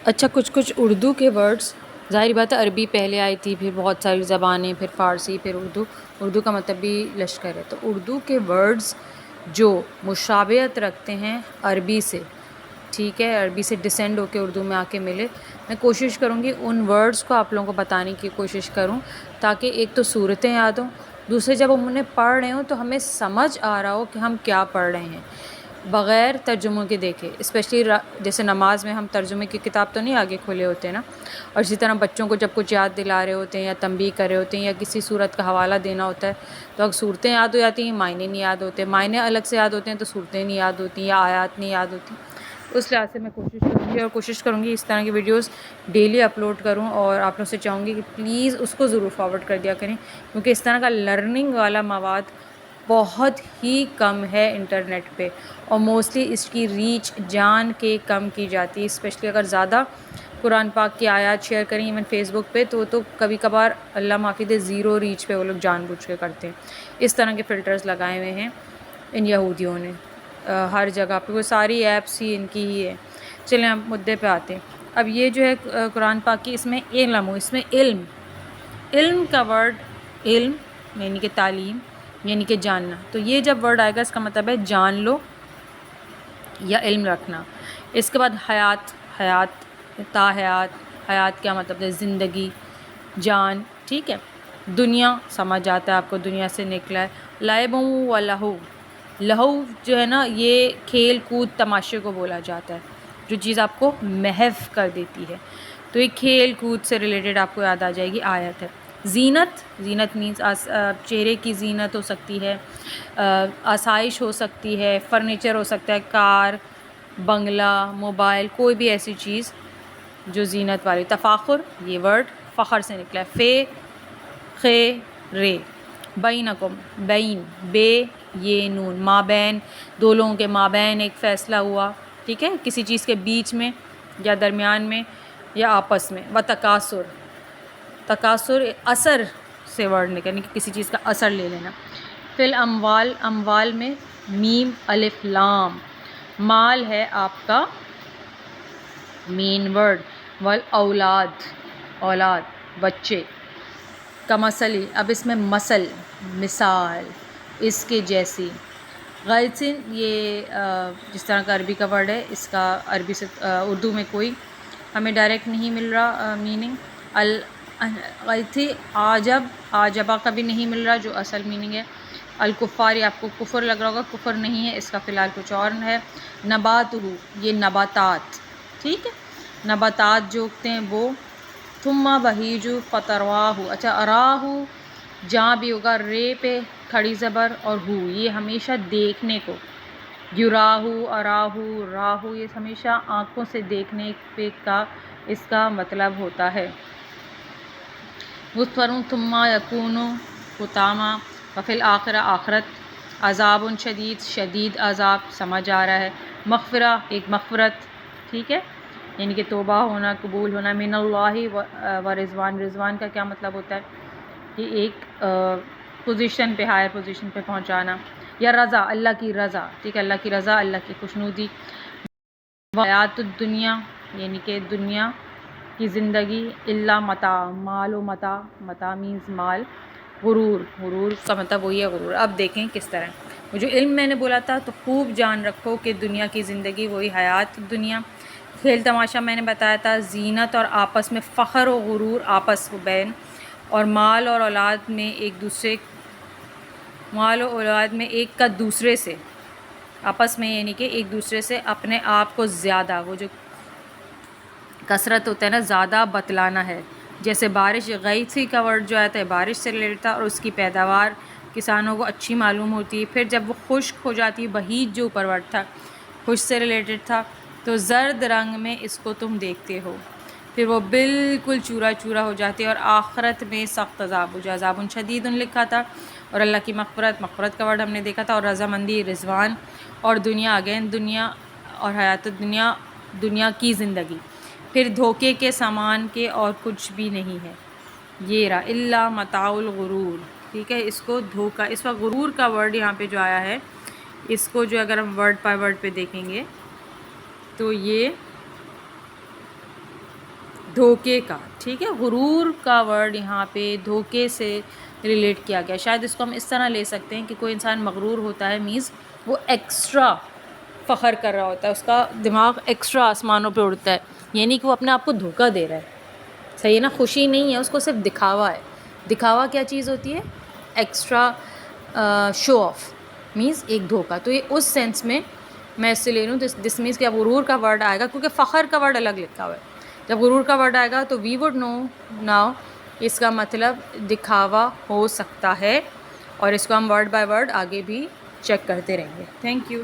اچھا، کچھ اردو کے ورڈز، ظاہر بات ہے عربی پہلے آئی تھی، پھر بہت ساری زبانیں، پھر فارسی، پھر اردو کا مطلب بھی لشکر ہے. تو اردو کے ورڈز جو مشابہت رکھتے ہیں عربی سے، ٹھیک ہے، عربی سے ڈسینڈ ہو کے اردو میں آ کے ملے. میں کوشش کروں گی ان ورڈز کو آپ لوگوں کو بتانے کی کوشش کروں، تاکہ ایک تو صورتیں یاد ہوں، دوسرے جب ہم انہیں پڑھ رہے ہوں تو ہمیں سمجھ آ رہا ہو کہ ہم کیا پڑھ رہے ہیں، بغیر ترجموں کے دیکھے. اسپیشلی جیسے نماز میں ہم ترجمے کی کتاب تو نہیں آگے کھولے ہوتے نا، اور اسی طرح بچوں کو جب کچھ یاد دلا رہے ہوتے ہیں یا تنبیہ کر رہے ہوتے ہیں یا کسی صورت کا حوالہ دینا ہوتا ہے، تو اگر صورتیں یاد ہو جاتی ہیں، معنی نہیں یاد ہوتے، معنی الگ سے یاد ہوتے ہیں تو صورتیں نہیں یاد ہوتی یا آیات نہیں یاد ہوتی. اس لحاظ سے میں کوشش کروں گی اس طرح کی ویڈیوز ڈیلی اپلوڈ کروں، اور آپ لوگ سے چاہوں گی کہ پلیز اس کو ضرور فارورڈ کر دیا کریں، کیونکہ اس طرح کا لرننگ والا مواد بہت ہی کم ہے انٹرنیٹ پہ، اور موسٹلی اس کی ریچ جان کے کم کی جاتی ہے. اسپیشلی اگر زیادہ قرآن پاک کی آیات شیئر کریں ایون فیس بک پہ، تو کبھی کبھار اللہ معافی دے زیرو ریچ پہ وہ لوگ جان بوجھ کے کرتے ہیں. اس طرح کے فلٹرز لگائے ہوئے ہیں ان یہودیوں نے ہر جگہ پہ، وہ ساری ایپس ہی ان کی ہی ہے. چلیں اب مدعے پہ آتے ہیں. اب یہ جو ہے قرآن پاک کی، اس میں علم اس میں علم کا ورڈ، علم یعنی کہ تعلیم، یعنی کہ جاننا. تو یہ جب ورڈ آئے گا اس کا مطلب ہے جان لو یا علم رکھنا. اس کے بعد حیات حیات کیا مطلب ہے؟ زندگی، جان، ٹھیک ہے. دنیا سمجھ آتا ہے آپ کو، دنیا سے نکلا ہے. لعب و لہو جو ہے نا، یہ کھیل کود تماشے کو بولا جاتا ہے، جو چیز آپ کو محو کر دیتی ہے. تو یہ کھیل کود سے ریلیٹڈ آپ کو یاد آ جائے گی آیت ہے. زینت مینس چہرے کی زینت ہو سکتی ہے، آسائش ہو سکتی ہے، فرنیچر ہو سکتا ہے، کار، بنگلہ، موبائل، کوئی بھی ایسی چیز جو زینت والی. تفاخر، یہ ورڈ فخر سے نکلا ہے. رے. بینکم، بین، بے، یہ نون، مابین، دو لوگوں کے مابین ایک فیصلہ ہوا، ٹھیک ہے، کسی چیز کے بیچ میں یا درمیان میں یا آپس میں. تکاثر اثر سے ورڈ نکلنے کہ کسی چیز کا اثر لے لینا. فی اموال میں میم الف لام، مال ہے آپ کا مین ورڈ. اولاد بچے. کمثلی، اب اس میں مثال اس کے جیسی. غیثن، یہ جس طرح کا عربی کا ورڈ ہے، اس کا عربی سے اردو میں کوئی ہمیں ڈائریکٹ نہیں مل رہا میننگ. غیثی، عجبہ کا بھی نہیں مل رہا جو اصل میننگ ہے. الکفار، آپ کو کفر لگ رہا ہوگا، کفر نہیں ہے، اس کا فی الحال کچھ اور ہے. نباتہ، یہ نباتات، ٹھیک ہے، نباتات جو اگتے ہیں وہ. ثم بہیج فترواہ، اچھا اراہ جہاں بھی ہوگا رے پہ کھڑی زبر اور ہو، یہ ہمیشہ دیکھنے کو. یراہو، اراہو، راہو، یہ ہمیشہ آنکھوں سے دیکھنے پہ کا اس کا مطلب ہوتا ہے. مستفرون ثم یکون حطاما وفی الآخرہ، آخرت. عذاب شدید عذاب سمجھ آ رہا ہے. مغفرہ، ایک مغفرت، ٹھیک ہے، یعنی کہ توبہ ہونا، قبول ہونا. من اللہ و رضوان، رضوان کا کیا مطلب ہوتا ہے؟ کہ ایک پوزیشن پہ، ہائر پوزیشن پہ پہنچانا. یا رضا، اللہ کی رضا، ٹھیک ہے، اللہ کی رضا، اللہ کی خوشنودی. حیات الدنیا، یعنی کہ دنیا کی زندگی. الا متاع، مال و متاع مینز مال. غرور کا مطلب وہی ہے غرور. اب دیکھیں کس طرح وہ جو علم میں نے بولا تھا، تو خوب جان رکھو کہ دنیا کی زندگی وہی حیات دنیا. کھیل تماشا میں نے بتایا تھا. زینت اور آپس میں فخر و غرور، آپس و بین. اور مال اور اولاد میں ایک کا دوسرے سے آپس میں، یعنی کہ ایک دوسرے سے اپنے آپ کو زیادہ، وہ جو کثرت ہوتا ہے نا، زیادہ بتلانا ہے. جیسے بارش، غیثی کا ورڈ جو آتا ہے بارش سے ریلیٹڈ تھا، اور اس کی پیداوار کسانوں کو اچھی معلوم ہوتی ہے. پھر جب وہ خشک ہو جاتی ہے، بہیج جو اوپر ورڈ تھا خشک سے ریلیٹڈ تھا، تو زرد رنگ میں اس کو تم دیکھتے ہو. پھر وہ بالکل چورا چورا ہو جاتی ہے، اور آخرت میں سخت عذاب، جو عذاب شدید لکھا تھا. اور اللہ کی مغفرت کا ورڈ ہم نے دیکھا تھا. اور رضامندی، رضوان. اور دنیا، اگین دنیا، اور حیات دنیا، دنیا کی زندگی. پھر دھوکے کے سامان کے اور کچھ بھی نہیں ہے. یہ رہا الا متاع الغرور، ٹھیک ہے. اس کو دھوکا، اس وقت غرور کا ورڈ یہاں پہ جو آیا ہے، اس کو جو اگر ہم ورڈ بائی ورڈ پہ دیکھیں گے تو یہ دھوکے کا. ٹھیک ہے, غرور کا ورڈ یہاں پہ دھوکے سے ریلیٹ کیا گیا. شاید اس کو ہم اس طرح لے سکتے ہیں کہ کوئی انسان مغرور ہوتا ہے مینز وہ ایکسٹرا فخر کر رہا ہوتا ہے, اس کا دماغ ایکسٹرا آسمانوں پہ اڑتا ہے, یعنی کہ وہ اپنے آپ کو دھوکہ دے رہا ہے. صحیح ہے نا, خوشی نہیں ہے اس کو, صرف دکھاوا ہے. دکھاوا کیا چیز ہوتی ہے؟ ایکسٹرا شو آف مینز ایک دھوکہ. تو یہ اس سینس میں میں اس سے لے رہی ہوں. دس مینز کہ اب غرور کا ورڈ آئے گا, کیونکہ فخر کا ورڈ الگ لکھا ہوا ہے. جب غرور کا ورڈ آئے گا تو وی وڈ نو ناؤ اس کا مطلب دکھاوا ہو سکتا ہے, اور اس کو ہم ورڈ بائی ورڈ آگے بھی چیک کرتے رہیں گے. Thank you.